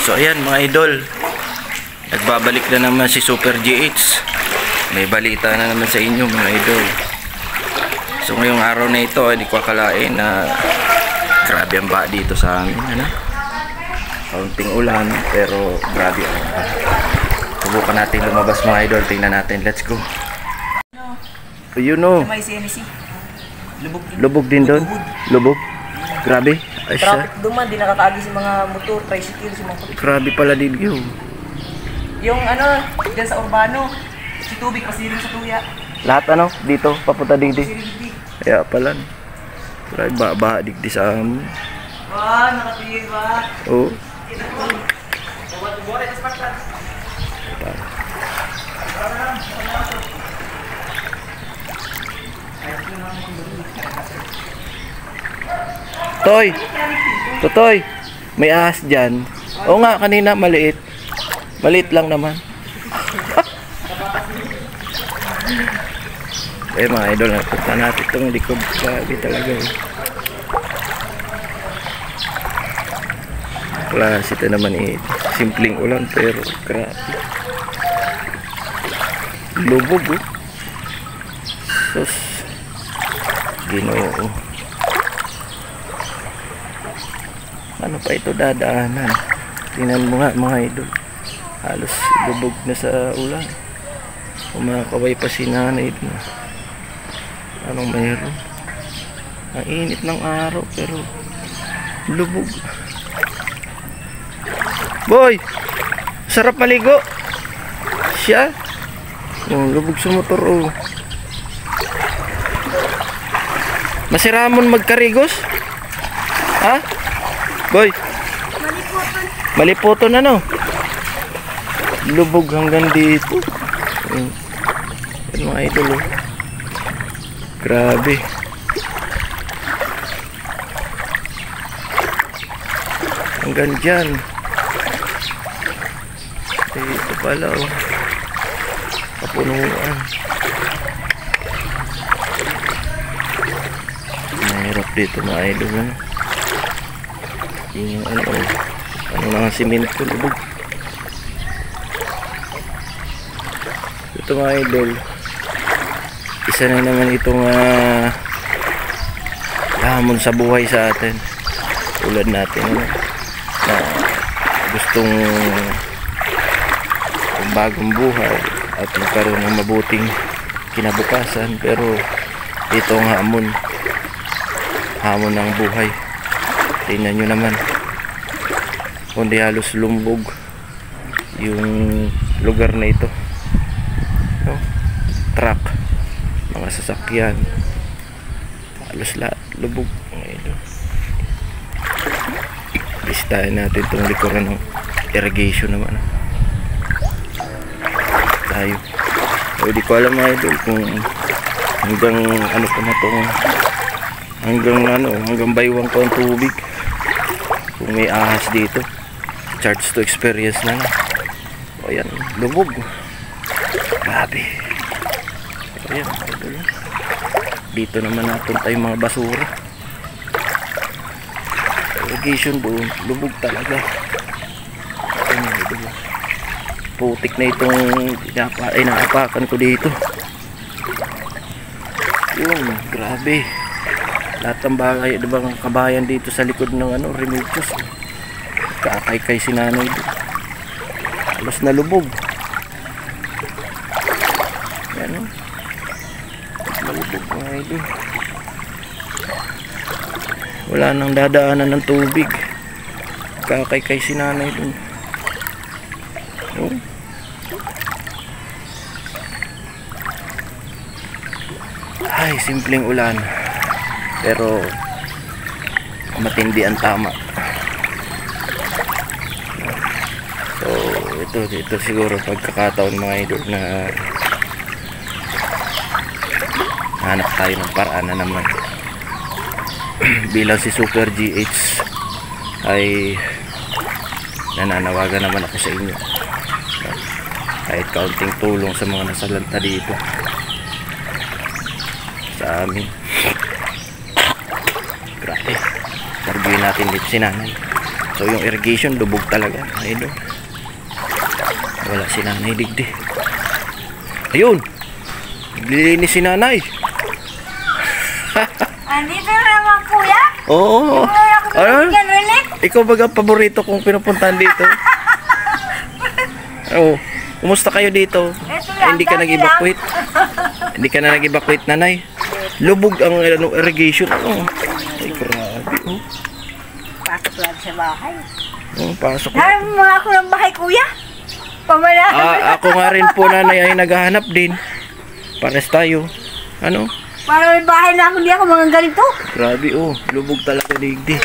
So ayan mga idol, nagbabalik na naman si Super GH. May balita na naman sa inyo mga idol. So ngayong araw na ito, hindi ko akalain na grabe ang baha dito sa amin. Ano? Kaunting ulan pero grabe ang baha. Subukan natin lumabas mga idol, tingnan natin, let's go. Yun o, lubog din doon. Lubog, grabe. Ay, traffic duman, di nakakaagi si mga motor, tricycle, si mga kutik. Grabe pala din yun. Yung ano, dyan sa Urbano, si tubig pasiling sa tuya. Lahat ano, dito, papunta digdi. Pasiling. Kaya pala. Grabe, baha digdi sa amin. Wah, nakatigil ba? Oo. Toy! Totoy! May ahas dyan. Oo nga, kanina maliit. Maliit lang naman. Eh mga idol, napunta natin itong likod. Grabe talaga eh. Plus, ito naman eh. Simpleng ulan pero grabe. Lubog eh. Sus. Ginoo. Ano pa ito dadaanan? Tingnan mo nga mga idol. Halos lubog na sa ulan. Kumakaway pa si nanay dun. Anong mayroon? Ang init ng araw pero lubog. Boy! Sarap maligo! Siya? Oh, lubog sa motor oh. Masiramon magkarigos? Ha? Boy! Malipoton ano? Lubog hanggang dito. Yan mga idol oh. Grabe. Hanggang dyan. Ito pala oh. Kapunuan. Mahirap dito mga idol ano? Yung ano lang ang simento lubog. Ito mga idol, isa na naman itong hamon sa buhay sa atin. Tulad natin na gustong bagong buhay at magkaroon ng mabuting kinabukasan, pero ito ang hamon ng buhay. Tingnan nyo naman, kundi halos lumbog yung lugar na ito. Truck, mga sasakyan, halos lahat lubog. Listahin natin itong likuran ng irrigation naman tayo. Hindi ko alam mga idol kung hanggang ano pa na itong hanggang baywang ko ang tubig. Kung may ahas dito, charge to experience na lang. O yan, lubog. Grabe. Ayan, idol. Dito naman napunta yung mga basura. Irrigation doon, lubog talaga. Ayan, idol. Putik na itong naapakan ko dito. Yun, grabe. Lahat ng bagay, diba kabayan dito sa likod ng Remedios. Kakay-kay si nanay dito. Halos na lubog. Yan o. Malubog mga idol. Wala nang dadaanan ng tubig. Kakay-kay si nanay dun. Oh. Ay, simpleng ulan. Pero matindi ang tama. So ito siguro pagkakataon mga idol na hanap tayo ng paraan na naman. Bilang si Super GH ay nananawagan naman ako sa inyo, kahit kaunting tulong sa mga nasalanta dito sa amin. Grabe, tarbuin natin dito si nanay. So yung irrigation lubog talaga, idol. Wala si Nanay Digdi. Ayun, naglilinis si Nanay. Andito na naman, kuya. Oo. Ano? Yan ulit. Ikaw baga paborito kong pinupuntahan dito. Oo. Kumusta kayo dito? Ito Ay, hindi ka dami nag-evacuate. Hindi ka na nag-evacuate, Nanay. Lubog ang irrigation. Oh. Ay, grabe. Oh. Pasok lang sa bahay. Oh, pasok. Narin mo mga ako ng bahay, kuya. Pamalahan. Ako nga rin po, Nanay, ay naghahanap din. Pares tayo. Ano? Para may bahay na ako, hindi ako mga ganito. Grabe, oh. Lubog talaga, Digdi.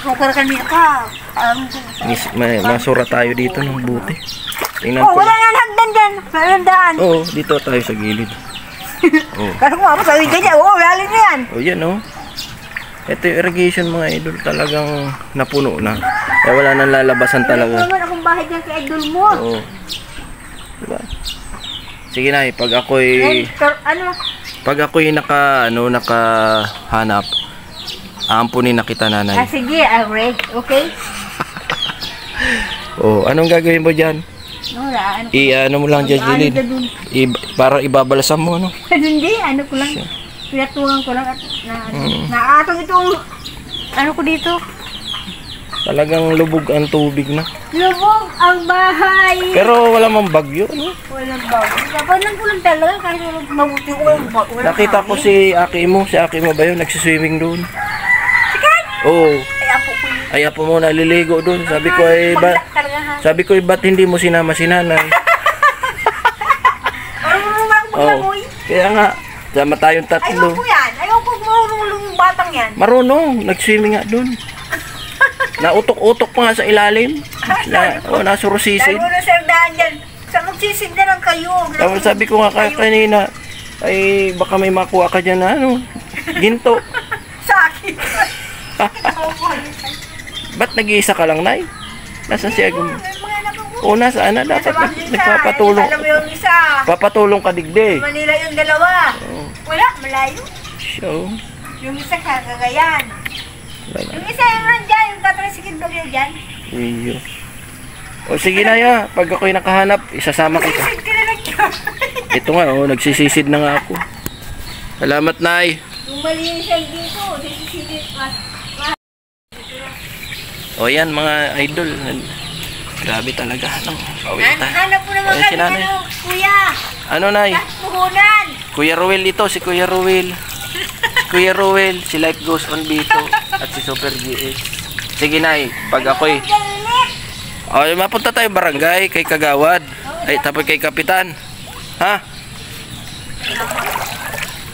Kung kanina ka, alam ko. Masura tayo dito ng buti. Tingnan Oh, ko. wala nga hagdan dyan. Walang daan. Oo, dito tayo sa gilid. Oh. Kasi kung ako sa wika dyan, oh, lalim na yan. Oh, yan oh. Ito yung irrigation mga idol, talagang napuno na. Kaya wala nang lalabasan Wala talaga. naman akong bahay dyan kay idol mo. Oo. Diba? Sige na, pag ako'y nakahanap, aampunin na kita, Nanay. Sige, I'll read. Okay? Oh, anong gagawin mo diyan? Wala, ano ko. Ano mo lang diyan, gilid. Para ibabalasam mo, ano? Hindi, ano ko lang. Pinatungan ko lang at naatong itong ano ko dito. Talagang lubog ang tubig na. Lubog ang bahay. Pero wala mang bagyo, no? Walang bago. Kapanan ko lang talaga kahit walang mabuti ko walang bago. Nakita ko si Aki mo ba yun? Nagsiswimming doon. Sikat! Oo. Ay, apo ko yun. Ay, apo mo naliligo doon. Sabi ko ba't hindi mo sinama si Nanay? Ano mo naman ako maglamoy? Kaya nga, sama tayong Ayaw tatlo. ko yan. Ayaw ko marunong yung batang yan. Marunong, nag-swimming nga doon. Nautok-utok pa nga sa ilalim. Nasurusisid. Lalo na sir daan dyan. Sa magsisid na lang kayo. Tapos sabi ko nga kanina, ay baka may makuha ka dyan na ginto. Sa akin. Ba't nag-iisa ka lang, Nay? Nasaan si Agum? May mga anak ko. O, nasaan na? Dapat nagpapatulong. Alam mo yung isa. Papatulong ka, Digdi. Manila yung dalawa. Wala, malayo. So, Yung isa kagagayan. wala. Yung isa yung nandyan, yung tatrasikid ba yun dyan? Iyo. O sige na ya, pag ako'y nakahanap, isasama kita. Sisid ka na lang yun. Ito nga, nagsisisid na nga ako. Salamat, Nay. Yung malinis yan dito, sisisid ka. O yan, mga idol. Grabe talaga. Pawitan. Hanap mo naman Ayan si kami Nanay. kuya. Ano, Nay? At puhunan. Kuya Ruel ito, si Kuya Ruel. Kuya Ruel, si Life Goes On dito. At si Super GS. Sige, Nay, pag ako'y... mapunta tayo barangay kay Kagawad. Ay, tapos kay Kapitan. Ha?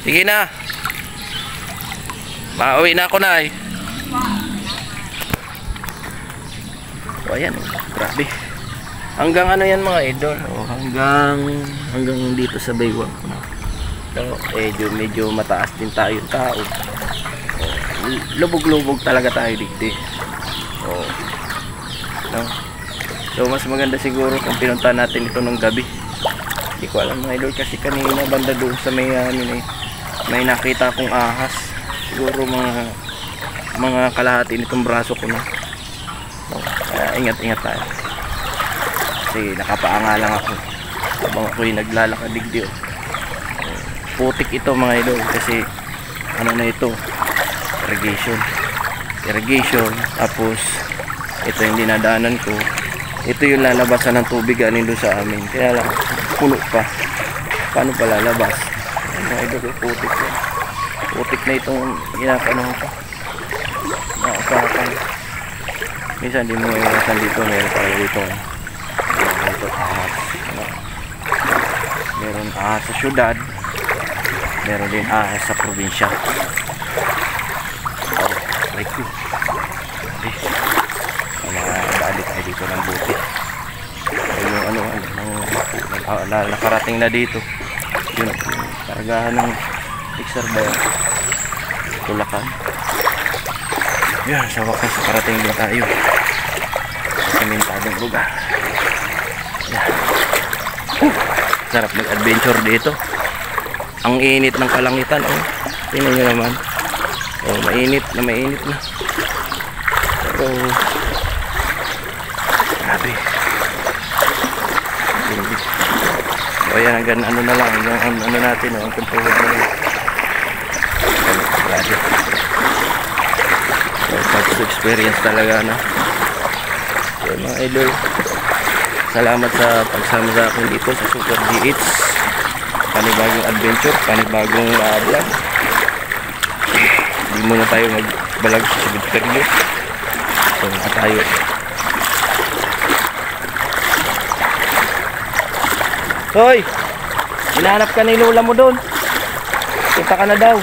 Sige na. Mauwi na ako, Nay. O, ayan. Grabe. Hanggang ano yan, mga idol. Hanggang dito sa Baywang. So, medyo mataas din tayo tao. Lubog-lubog talaga tayo dito. So, mas maganda siguro kung pinunta natin ito ng gabi. Hindi ko alam, mga idol, kasi kanina banda doon sa may nakita akong ahas. Siguro mga kalahati nitong braso ko na. Ingat-ingat tayo. Kasi nakapaanga lang ako habang ako'y naglalakad digdi. Putik ito, mga idol, kasi ano na ito, irrigation. Tapos ito yung dinadaanan ko, ito yung lalabasan ng tubig galing doon sa amin, kaya lang puno pa. Paano pa lalabas? Mga idol, putik yan. Putik na itong ginakanon ko. Nakakakan. Minsan di mo iwasan dito, meron tayo dito. Ito ahas. Meron ahas sa syudad. Meron din ahas sa probinsya. Right ko. Dali tayo dito ng buti. Yung nakarating na dito. Yun, karagahan ng mixer ba yan? Tulakan. Yan, sa wakas nakarating din tayo. Simentadong lugar. Yan. Sarap mag-adventure dito. Ang init ng kalangitan, tingnan nyo naman. Mainit na. Pero Grabe. So ayan, hanggang ano na lang, yung ano natin, ang tuhod na lang. Grabe. So, first experience talaga, no? So mga idol, salamat sa pagsama sa akin dito sa Super GH. Panibagong adventure, panibagong vlog. Hindi muna tayo magbalag sa Subidperyo. So maka tayo. Hoy! Hinahanap ka ni lola mo doon. Punta ka na daw.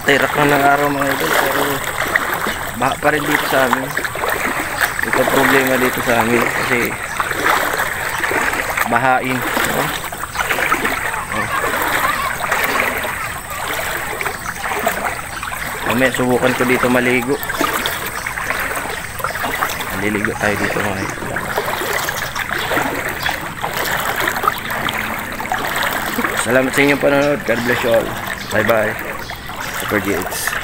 Tirak na ng araw mga idol, pero baha pa rin dito sa amin. Ito problema dito sa amin kasi bahain, no? Mamaya subukan ko dito maligo. Maliligo tayo dito mga idol. Salamat sa inyong panonood. God bless you all. Bye bye. Super GH.